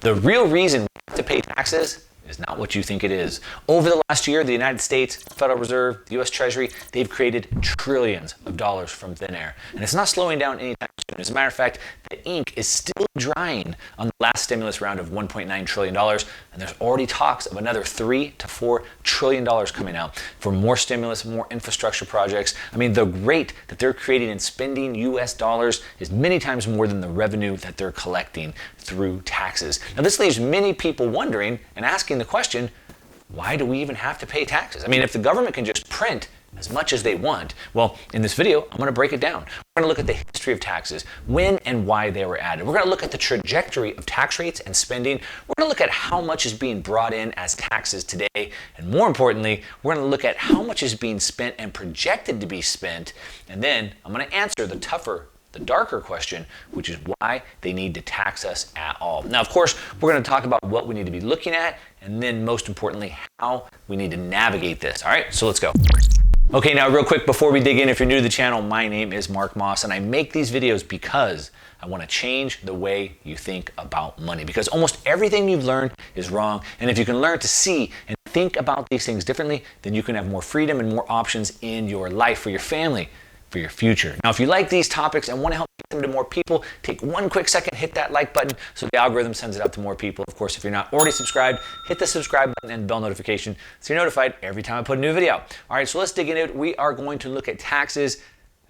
The real reason we have to pay taxes is not what you think it is. Over the last year, the United States, Federal Reserve, the US Treasury, they've created trillions of dollars from thin air. And it's not slowing down anytime soon. As a matter of fact, the ink is still drying on the last stimulus round of $1.9 trillion. And there's already talks of another $3 to $4 trillion coming out for more stimulus, more infrastructure projects. I mean, the rate that they're creating and spending US dollars is many times more than the revenue that they're collecting through taxes. Now, this leaves many people wondering and asking the question, why do we even have to pay taxes? I mean, if the government can just print as much as they want, well, in this video, I'm going to break it down. We're going to look at the history of taxes, when and why they were added. We're going to look at the trajectory of tax rates and spending. We're going to look at how much is being brought in as taxes today. And more importantly, we're going to look at how much is being spent and projected to be spent. And then I'm going to answer the darker question, which is why they need to tax us at all. Now, of course, we're going to talk about what we need to be looking at, and then most importantly, how we need to navigate this. All right, so let's go. Okay, now real quick before we dig in, if you're new to the channel, my name is Mark Moss, and I make these videos because I want to change the way you think about money, because almost everything you've learned is wrong. And if you can learn to see and think about these things differently, then you can have more freedom and more options in your life, for your family, for your future. Now, if you like these topics and want to help get them to more people, take one quick second, hit that like button so the algorithm sends it out to more people. Of course, if you're not already subscribed, hit the subscribe button and bell notification so you're notified every time I put a new video out. All right, so let's dig into it. We are going to look at taxes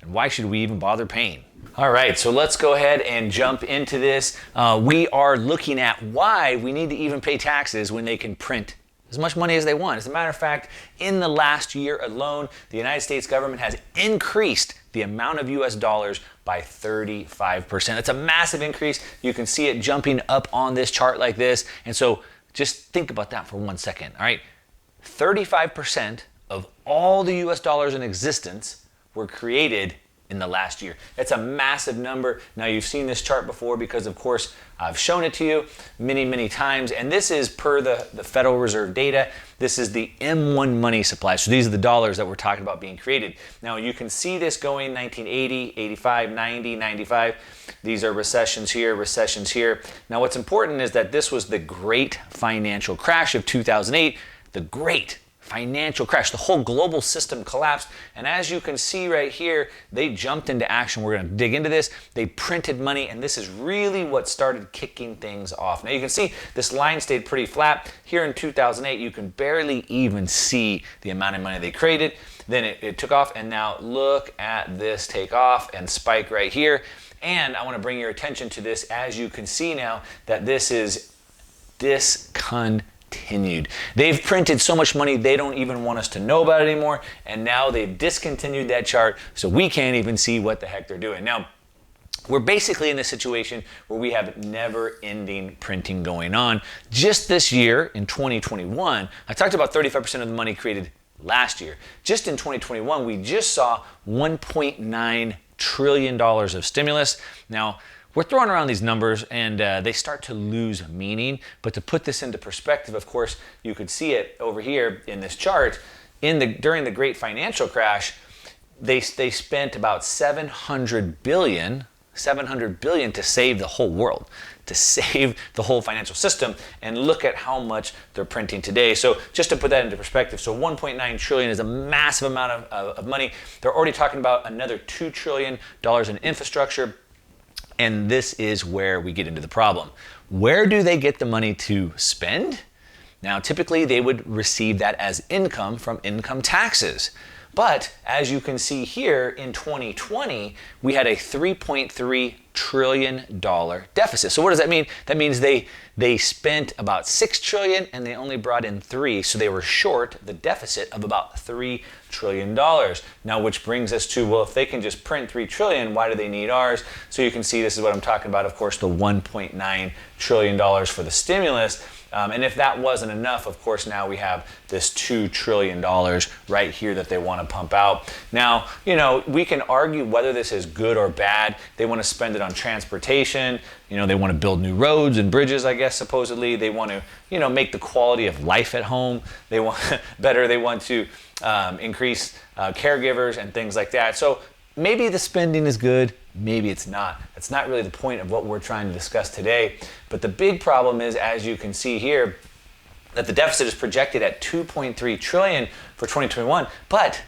and why should we even bother paying? All right, so let's go ahead and jump into this. We are looking at why we need to even pay taxes when they can print as much money as they want. As a matter of fact, in the last year alone, the United States government has increased the amount of US dollars by 35%. That's a massive increase. You can see it jumping up on this chart like this. And so just think about that for 1 second, all right? 35% of all the US dollars in existence were created in the last year. That's a massive number. Now, you've seen this chart before because, of course, I've shown it to you many times. And this is per the Federal Reserve data. This is the M1 money supply. So these are the dollars that we're talking about being created. Now, you can see this going 1980, 85, 90, 95. These are recessions here, recessions here. Now, what's important is that this was the great financial crash of 2008, the great financial crash. The whole global system collapsed. And as you can see right here, they jumped into action. We're going to dig into this. They printed money, and this is really what started kicking things off. Now you can see this line stayed pretty flat. Here in 2008, you can barely even see the amount of money they created. Then it took off, and now look at this take off and spike right here. And I want to bring your attention to this. As you can see now that this is discontinued. They've printed so much money they don't even want us to know about it anymore, and now they've discontinued that chart so we can't even see what the heck they're doing. Now, we're basically in this situation where we have never-ending printing going on. Just this year, in 2021, I talked about 35% of the money created last year. Just in 2021, we just saw $1.9 trillion of stimulus. Now, we're throwing around these numbers and they start to lose meaning. But to put this into perspective, of course, you could see it over here in this chart. During the great financial crash, they spent about $700 billion to save the whole world, to save the whole financial system. And look at how much they're printing today. So just to put that into perspective, so 1.9 trillion is a massive amount of money. They're already talking about another $2 trillion in infrastructure. And this is where we get into the problem. Where do they get the money to spend? Now, typically they would receive that as income from income taxes. But as you can see here in 2020, we had a $3.3 trillion deficit. So what does that mean? That means they spent about $6 trillion and they only brought in 3. So they were short the deficit of about $3 trillion. Now, which brings us to, well, if they can just print $3 trillion, why do they need ours? So you can see this is what I'm talking about. Of course, the $1.9 trillion for the stimulus. And if that wasn't enough, of course, now we have this $2 trillion right here that they want to pump out. Now, you know, we can argue whether this is good or bad. They want to spend it on transportation. You know, they want to build new roads and bridges, I guess, supposedly. They want to, you know, make the quality of life at home. They want better. They want to increase caregivers and things like that. So maybe the spending is good. Maybe it's not. That's not really the point of what we're trying to discuss today. But the big problem is, as you can see here, that the deficit is projected at 2.3 trillion for 2021. But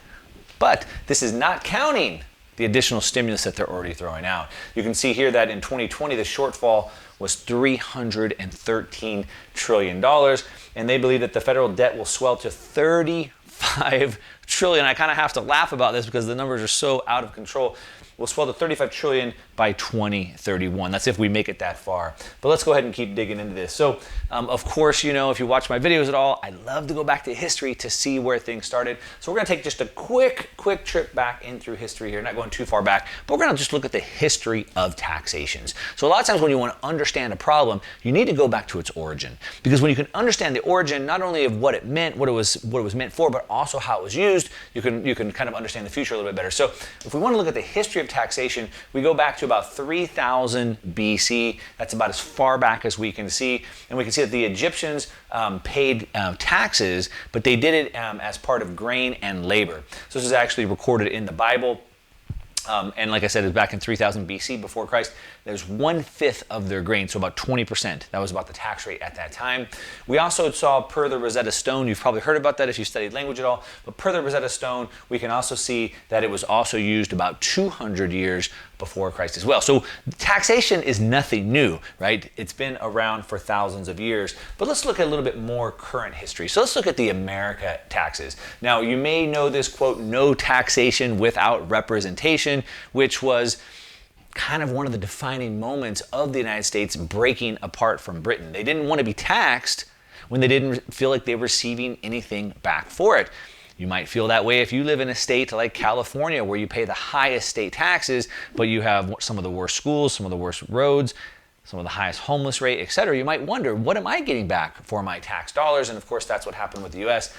this is not counting the additional stimulus that they're already throwing out. You can see here that in 2020, the shortfall was $313 trillion. And they believe that the federal debt will swell to 35 trillion. I kind of have to laugh about this because the numbers are so out of control. Will swell to 35 trillion by 2031. That's if we make it that far. But let's go ahead and keep digging into this. So, of course, you know, if you watch my videos at all, I love to go back to history to see where things started. So we're going to take just a quick trip back in through history here, not going too far back, but we're going to just look at the history of taxations. So a lot of times when you want to understand a problem, you need to go back to its origin. Because when you can understand the origin, not only of what it meant, what it was meant for, but also how it was used, you can kind of understand the future a little bit better. So if we want to look at the history of taxation, we go back to about 3000 BC. That's about as far back as we can see. And we can see that the Egyptians paid taxes, but they did it as part of grain and labor. So this is actually recorded in the Bible. And like I said, it's back in 3000 BC before Christ. There's 1/5 of their grain, so about 20%. That was about the tax rate at that time. We also saw per the Rosetta Stone, you've probably heard about that if you studied language at all, but per the Rosetta Stone, we can also see that it was also used about 200 years before Christ as well. So taxation is nothing new, right? It's been around for thousands of years. But let's look at a little bit more current history. So let's look at the America taxes. Now, you may know this quote, no taxation without representation, which was kind of one of the defining moments of the United States breaking apart from Britain. They didn't want to be taxed when they didn't feel like they were receiving anything back for it. You might feel that way if you live in a state like California where you pay the highest state taxes, but you have some of the worst schools, some of the worst roads, some of the highest homeless rate, etc. You might wonder, what am I getting back for my tax dollars? And of course, that's what happened with the U.S.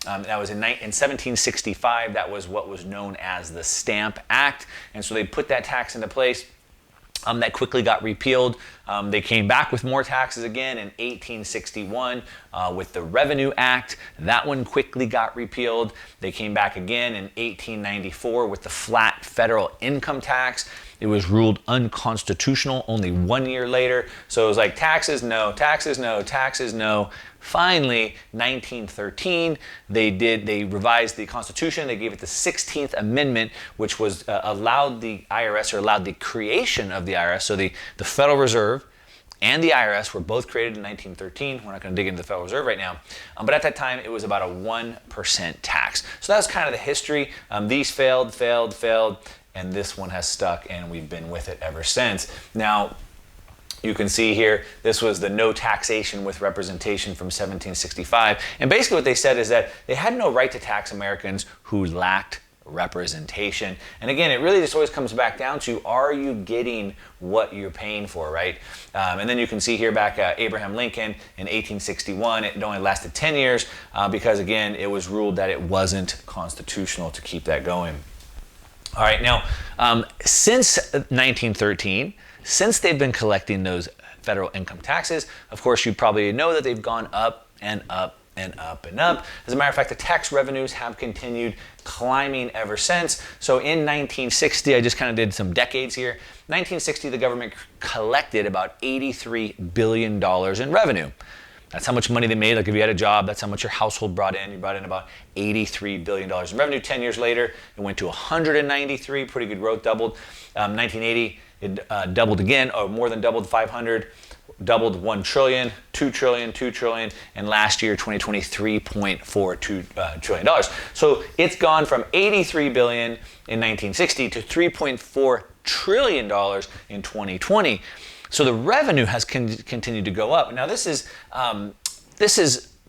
That was in 1765. That was what was known as the Stamp Act. And so they put that tax into place. That quickly got repealed. They came back with more taxes again in 1861 with the Revenue Act. That one quickly got repealed. They came back again in 1894 with the flat federal income tax. It was ruled unconstitutional only 1 year later. So it was like taxes, no, taxes, no, taxes, no. Finally, 1913, they revised the Constitution. They gave it the 16th Amendment, which was allowed the IRS, or allowed the creation of the IRS. So the Federal Reserve and the IRS were both created in 1913. We're not going to dig into the Federal Reserve right now. But at that time, it was about a 1% tax. So that was kind of the history. These failed, and this one has stuck, and we've been with it ever since. Now, you can see here, this was the no taxation with representation from 1765. And basically what they said is that they had no right to tax Americans who lacked representation. And again, it really just always comes back down to, are you getting what you're paying for, right? And then you can see here back Abraham Lincoln in 1861, it only lasted 10 years because again, it was ruled that it wasn't constitutional to keep that going. All right, now, since 1913, since they've been collecting those federal income taxes, of course, you probably know that they've gone up and up and up and up. As a matter of fact, the tax revenues have continued climbing ever since. So in 1960, I just kind of did some decades here. 1960, the government collected about $83 billion in revenue. That's how much money they made. Like if you had a job, that's how much your household brought in. You brought in about $83 billion in revenue. 10 years later, it went to 193, pretty good growth, doubled. 1980, it doubled again, or more than doubled, 500, doubled 1 trillion, 2 trillion, 2 trillion, and last year, 2020, $3.42 trillion. So it's gone from 83 billion in 1960 to $3.4 trillion in 2020. So the revenue has continued to go up. Now this is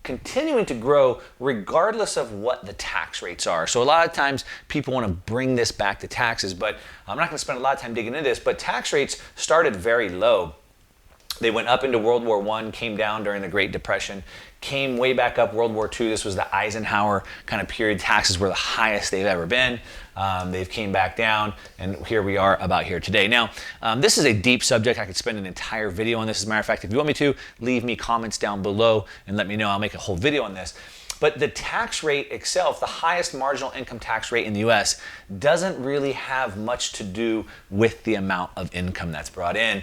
continuing to grow regardless of what the tax rates are. So a lot of times people want to bring this back to taxes, but I'm not going to spend a lot of time digging into this, but tax rates started very low. They went up into World War I, came down during the Great Depression, came way back up World War II. This was the Eisenhower kind of period. Taxes were the highest they've ever been. They've came back down, and here we are about here today. Now, this is a deep subject. I could spend an entire video on this. As a matter of fact, if you want me to, leave me comments down below and let me know. I'll make a whole video on this. But the tax rate itself, the highest marginal income tax rate in the US, doesn't really have much to do with the amount of income that's brought in.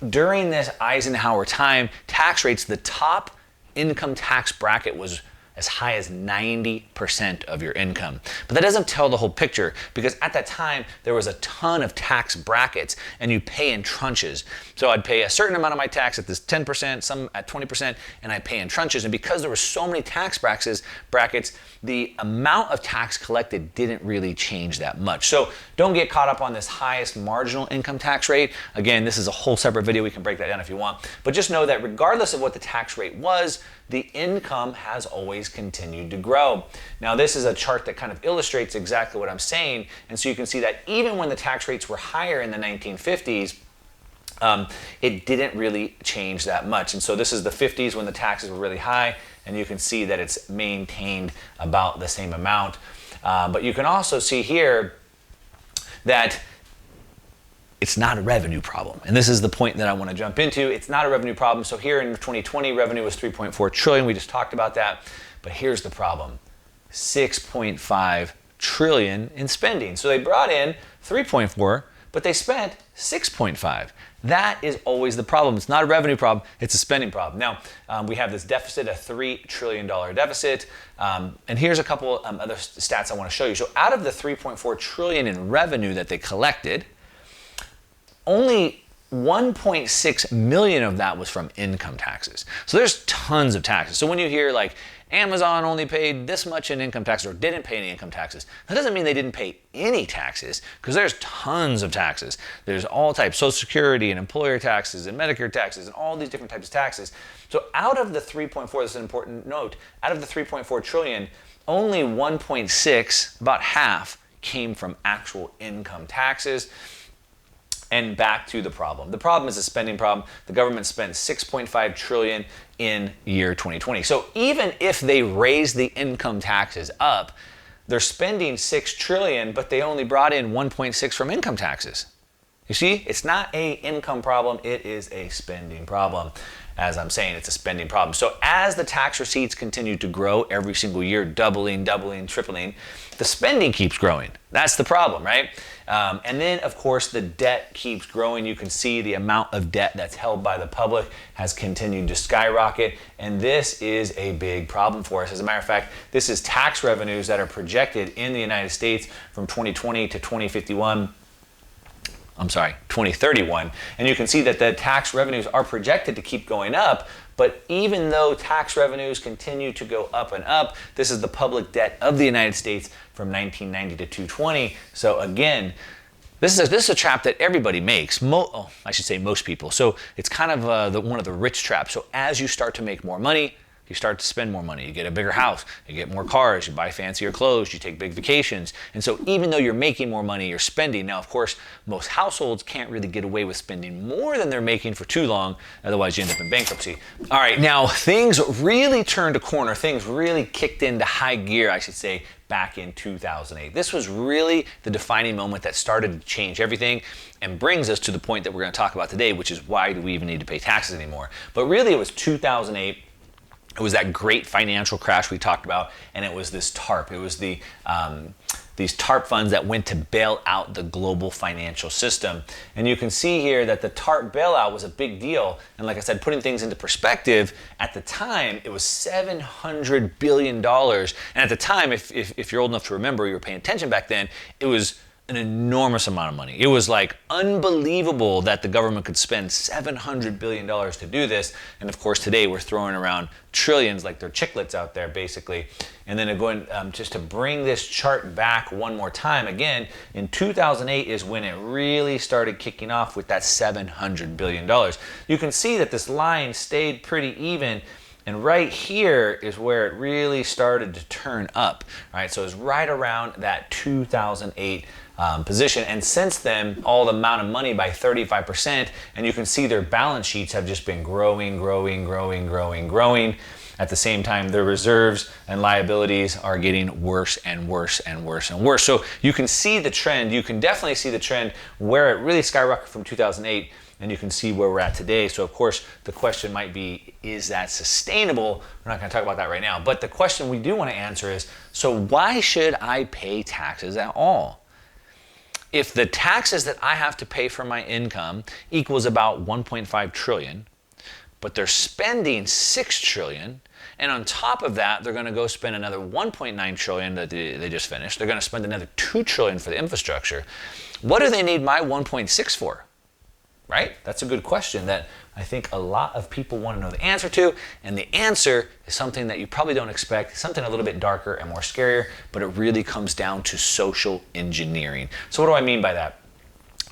During this Eisenhower time, tax rates, the top income tax bracket was as high as 90% of your income. But that doesn't tell the whole picture, because at that time there was a ton of tax brackets and you pay in tranches. So I'd pay a certain amount of my tax at this 10%, some at 20%, and I pay in tranches. And because there were so many tax brackets, the amount of tax collected didn't really change that much. So don't get caught up on this highest marginal income tax rate. Again, this is a whole separate video. We can break that down if you want. But just know that regardless of what the tax rate was, the income has always continued to grow. Now, this is a chart that kind of illustrates exactly what I'm saying. And so you can see that even when the tax rates were higher in the 1950s, it didn't really change that much. And so this is the 50s when the taxes were really high, and you can see that it's maintained about the same amount. But you can also see here that it's not a revenue problem. And this is the point that I want to jump into. It's not a revenue problem. So here in 2020, revenue was 3.4 trillion. We just talked about that. But here's the problem. 6.5 trillion in spending. So they brought in 3.4, but they spent 6.5. That is always the problem. It's not a revenue problem, it's a spending problem. Now, we have this deficit, a $3 trillion deficit. And here's a couple other stats I want to show you. So out of the 3.4 trillion in revenue that they collected, only 1.6 million of that was from income taxes. So there's tons of taxes. So when you hear like Amazon only paid this much in income taxes or didn't pay any income taxes, that doesn't mean they didn't pay any taxes, because there's tons of taxes. There's all types, Social Security and employer taxes and Medicare taxes and all these different types of taxes. So out of the 3.4, this is an important note, out of the 3.4 trillion, only 1.6, about half, came from actual income taxes. And back to the problem. The problem is a spending problem. The government spent 6.5 trillion in year 2020. So even if they raise the income taxes up, they're spending 6 trillion, but they only brought in 1.6 from income taxes. You see, it's not an income problem, it is a spending problem. As I'm saying, it's a spending problem. So as the tax receipts continue to grow every single year, doubling, tripling, the spending keeps growing. That's the problem, right? And then, of course, the debt keeps growing. You can see the amount of debt that's held by the public has continued to skyrocket. And this is a big problem for us. As a matter of fact, this is tax revenues that are projected in the United States from 2020 to 2031. 2031. And you can see that the tax revenues are projected to keep going up. But even though tax revenues continue to go up and up, this is the public debt of the United States from 1990 to 2020. So again, this is a trap that everybody makes. I should say most people. So it's kind of one of the rich traps. So as you start to make more money, you start to spend more money. You get a bigger house, you get more cars, you buy fancier clothes, you take big vacations. And so even though you're making more money, you're spending. Now, of course, most households can't really get away with spending more than they're making for too long. Otherwise, you end up in bankruptcy. All right, now things really turned a corner. Things really kicked into high gear, I should say, back in 2008. This was really the defining moment that started to change everything and brings us to the point that we're going to talk about today, which is why do we even need to pay taxes anymore? But really, it was 2008. It was that great financial crash we talked about, and it was this TARP. It was these TARP funds that went to bail out the global financial system. And you can see here that the TARP bailout was a big deal. And like I said, putting things into perspective, at the time, it was $700 billion. And at the time, if you're old enough to remember, you were paying attention back then, it was an enormous amount of money. It was like unbelievable that the government could spend $700 billion to do this. And of course, today we're throwing around trillions like they're chiclets out there, basically. And then going just to bring this chart back one more time, again, in 2008 is when it really started kicking off with that $700 billion. You can see that this line stayed pretty even. And right here is where it really started to turn up, right? So it's right around that 2008 position. And since then, all the amount of money by 35%, and you can see their balance sheets have just been growing. At the same time, their reserves and liabilities are getting worse and worse. So you can see the trend. You can definitely see the trend where it really skyrocketed from 2008. and you can see where we're at today. So of course, the question might be, is that sustainable? We're not going to talk about that right now. But the question we do want to answer is, so why should I pay taxes at all? If the taxes that I have to pay for my income equals about 1.5 trillion, but they're spending 6 trillion, and on top of that, they're going to go spend another 1.9 trillion that they just finished. They're going to spend another 2 trillion for the infrastructure. What do they need my 1.6 for? Right? That's a good question that I think a lot of people want to know the answer to, and the answer is something that you probably don't expect, something a little bit darker and more scarier, but it really comes down to social engineering. So what do I mean by that?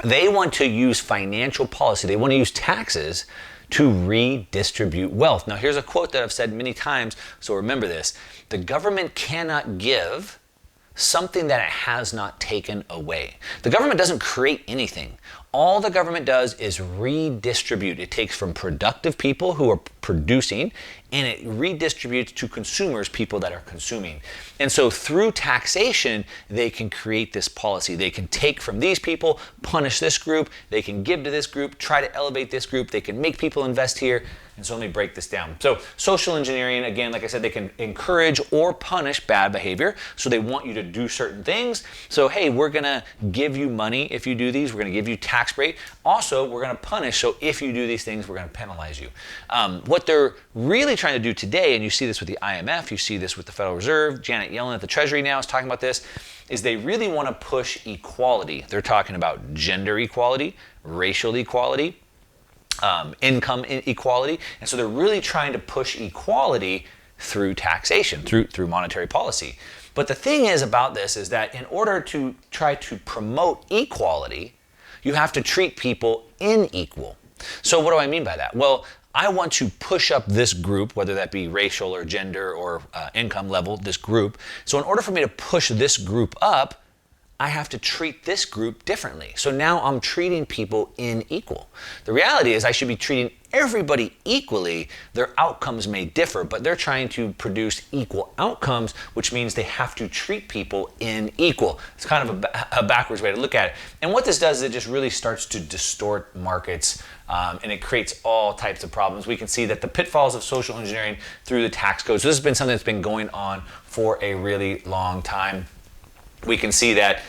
They want to use financial policy, they want to use taxes to redistribute wealth. Now here's a quote that I've said many times, so remember this. The government cannot give something that it has not taken away. The government doesn't create anything. All the government does is redistribute. It takes from productive people who are producing, and it redistributes to consumers, people that are consuming. And so through taxation, they can create this policy. They can take from these people, punish this group, they can give to this group, try to elevate this group, they can make people invest here. And so let me break this down. So social engineering, again, like I said, they can encourage or punish bad behavior. So they want you to do certain things. So, hey, we're gonna give you money if you do these. We're gonna give you tax break. Also, we're gonna punish. So if you do these things, we're gonna penalize you. What they're really trying to do today, and you see this with the IMF, you see this with the Federal Reserve, Janet Yellen at the Treasury now is talking about this, is they really wanna push equality. They're talking about gender equality, racial equality, income equality, and so they're really trying to push equality through taxation, through monetary policy. But the thing is about this is that in order to try to promote equality, you have to treat people unequal. So what do I mean by that? Well, I want to push up this group, whether that be racial or gender or income level, this group. So in order for me to push this group up, I have to treat this group differently. So now I'm treating people unequal. The reality is I should be treating everybody equally. Their outcomes may differ, but they're trying to produce equal outcomes, which means they have to treat people unequal. It's kind of a backwards way to look at it. And what this does is it just really starts to distort markets, and it creates all types of problems. We can see that the pitfalls of social engineering through the tax code. So this has been something that's been going on for a really long time. We can see that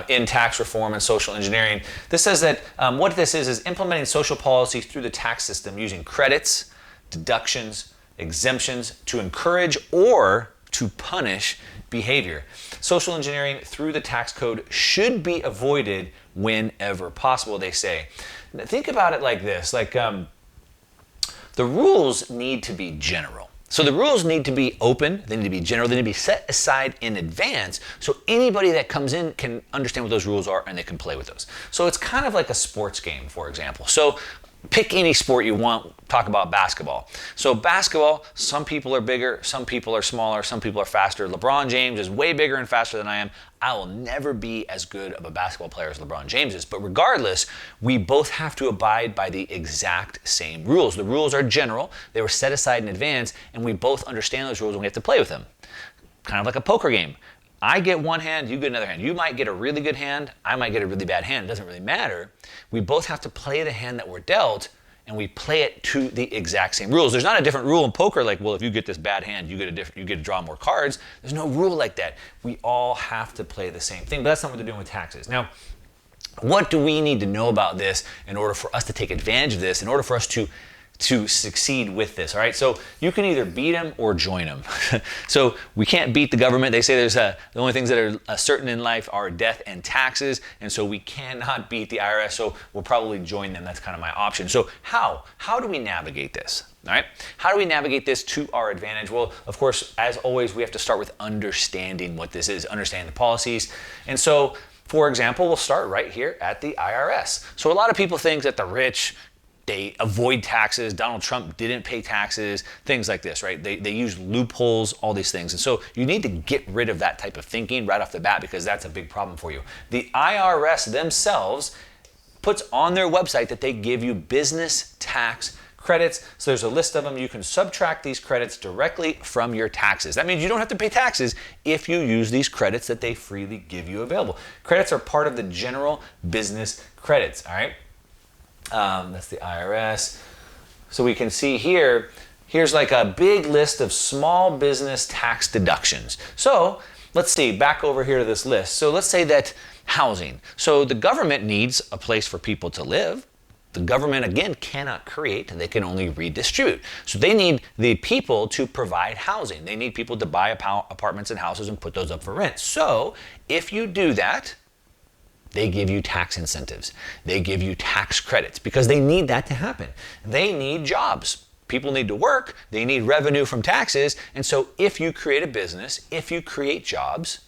in tax reform and social engineering. This says that what this is implementing social policies through the tax system using credits, deductions, exemptions to encourage or to punish behavior. Social engineering through the tax code should be avoided whenever possible, they say. Now, think about it like this, like the rules need to be general. So the rules need to be open, they need to be general, they need to be set aside in advance so anybody that comes in can understand what those rules are and they can play with those. So it's kind of like a sports game, for example. So pick any sport you want, talk about basketball. So basketball, some people are bigger, some people are smaller, some people are faster. LeBron James is way bigger and faster than I am. I will never be as good of a basketball player as LeBron James is. But regardless, we both have to abide by the exact same rules. The rules are general, they were set aside in advance, and we both understand those rules and we have to play with them. Kind of like a poker game. I get one hand, you get another hand. You might get a really good hand, I might get a really bad hand. It doesn't really matter. We both have to play the hand that we're dealt, and we play it to the exact same rules. There's not a different rule in poker like, well, if you get this bad hand, you get to draw more cards. There's no rule like that. We all have to play the same thing, but that's not what they're doing with taxes. Now, what do we need to know about this in order for us to take advantage of this, in order for us to succeed with this, all right? So you can either beat them or join them. So we can't beat the government. They say there's the only things that are certain in life are death and taxes, and so we cannot beat the IRS, so we'll probably join them. That's kind of my option. So how do we navigate this, all right? How do we navigate this to our advantage? Well, of course, as always, we have to start with understanding what this is, understanding the policies. And so, for example, we'll start right here at the IRS. So a lot of people think that the rich, they avoid taxes. Donald Trump didn't pay taxes, things like this, right? They use loopholes, all these things. And so you need to get rid of that type of thinking right off the bat because that's a big problem for you. The IRS themselves puts on their website that they give you business tax credits. So there's a list of them. You can subtract these credits directly from your taxes. That means you don't have to pay taxes if you use these credits that they freely give you available. Credits are part of the general business credits, all right? That's the IRS. So we can see here, here's like a big list of small business tax deductions. So let's see, back over here to this list. So let's say that housing. So the government needs a place for people to live. The government, again, cannot create, they can only redistribute. So they need the people to provide housing. They need people to buy apartments and houses and put those up for rent. So if you do that, they give you tax incentives. They give you tax credits because they need that to happen. They need jobs. People need to work. They need revenue from taxes. And so if you create a business, if you create jobs,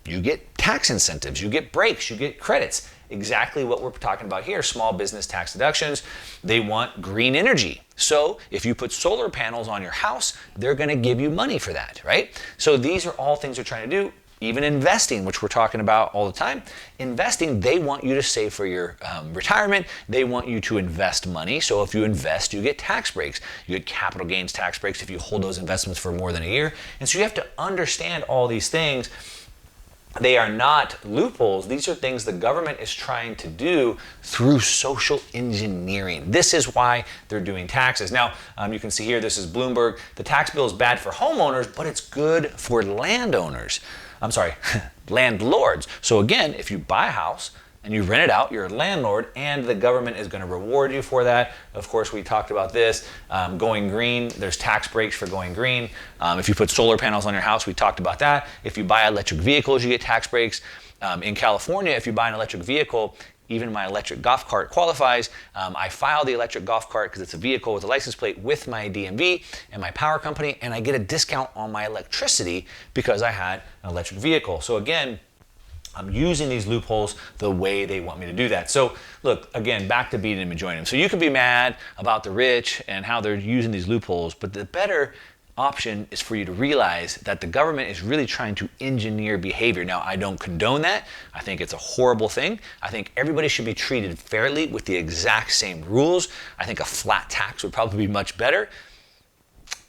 you get tax incentives, you get breaks, you get credits. Exactly what we're talking about here, small business tax deductions. They want green energy. So if you put solar panels on your house, they're going to give you money for that, right? So these are all things they're trying to do. Even investing, which we're talking about all the time. Investing, they want you to save for your retirement. They want you to invest money. So if you invest, you get tax breaks. You get capital gains tax breaks if you hold those investments for more than a year. And so you have to understand all these things. They are not loopholes. These are things the government is trying to do through social engineering. This is why they're doing taxes. Now, you can see here, this is Bloomberg. The tax bill is bad for homeowners, but it's good for landowners. I'm sorry, landlords. So again, if you buy a house and you rent it out, you're a landlord, and the government is going to reward you for that. Of course, we talked about this. Going green, there's tax breaks for going green. If you put solar panels on your house, we talked about that. If you buy electric vehicles, you get tax breaks. In California, if you buy an electric vehicle, even my electric golf cart qualifies. I file the electric golf cart because it's a vehicle with a license plate with my DMV and my power company, and I get a discount on my electricity because I had an electric vehicle. So again, I'm using these loopholes the way they want me to do that. So look, again, back to beating them and joining them. So you can be mad about the rich and how they're using these loopholes, but the better option is for you to realize that the government is really trying to engineer behavior. Now, I don't condone that. I think it's a horrible thing. I think everybody should be treated fairly with the exact same rules. I think a flat tax would probably be much better,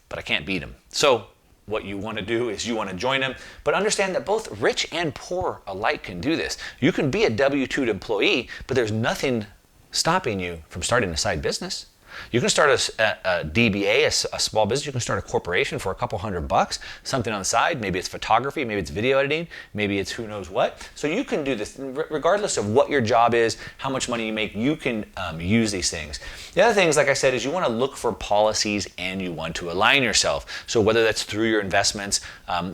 but I can't beat them. So what you want to do is you want to join them, but understand that both rich and poor alike can do this. You can be a W-2 employee, but there's nothing stopping you from starting a side business. You can start a DBA, a small business. You can start a corporation for a couple $100, something on the side. Maybe it's photography, maybe it's video editing, maybe it's who knows what. So you can do this regardless of what your job is, how much money you make, you can use these things. The other things, like I said, is you want to look for policies and you want to align yourself. So whether that's through your investments,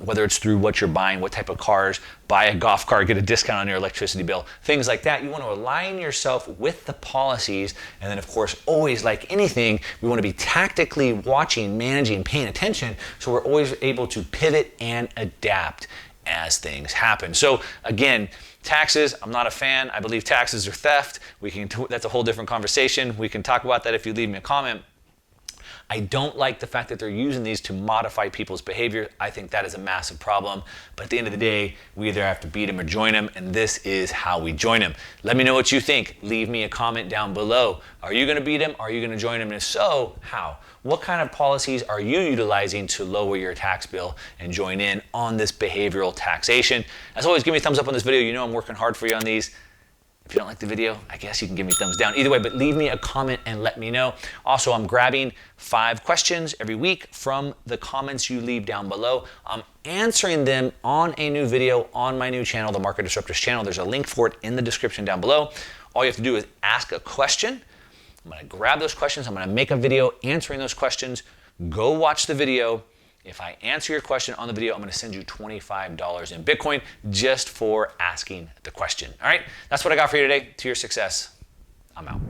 whether it's through what you're buying, what type of cars, buy a golf cart, get a discount on your electricity bill, things like that. You want to align yourself with the policies. And then, of course, always, like anything, we want to be tactically watching, managing, paying attention, so we're always able to pivot and adapt as things happen. So again, taxes, I'm not a fan. I believe taxes are theft. That's a whole different conversation. We can talk about that if you leave me a comment. I don't like the fact that they're using these to modify people's behavior. I think that is a massive problem. But at the end of the day, we either have to beat them or join them, and this is how we join them. Let me know what you think. Leave me a comment down below. Are you going to beat them? Are you going to join them? And if so, how? What kind of policies are you utilizing to lower your tax bill and join in on this behavioral taxation? As always, give me a thumbs up on this video. You know I'm working hard for you on these. If you don't like the video, I guess you can give me a thumbs down. Either way, but leave me a comment and let me know. Also, I'm grabbing 5 questions every week from the comments you leave down below. I'm answering them on a new video on my new channel, the Market Disruptors channel. There's a link for it in the description down below. All you have to do is ask a question. I'm gonna grab those questions. I'm gonna make a video answering those questions. Go watch the video. If I answer your question on the video, I'm going to send you $25 in Bitcoin just for asking the question. All right, that's what I got for you today. To your success, I'm out.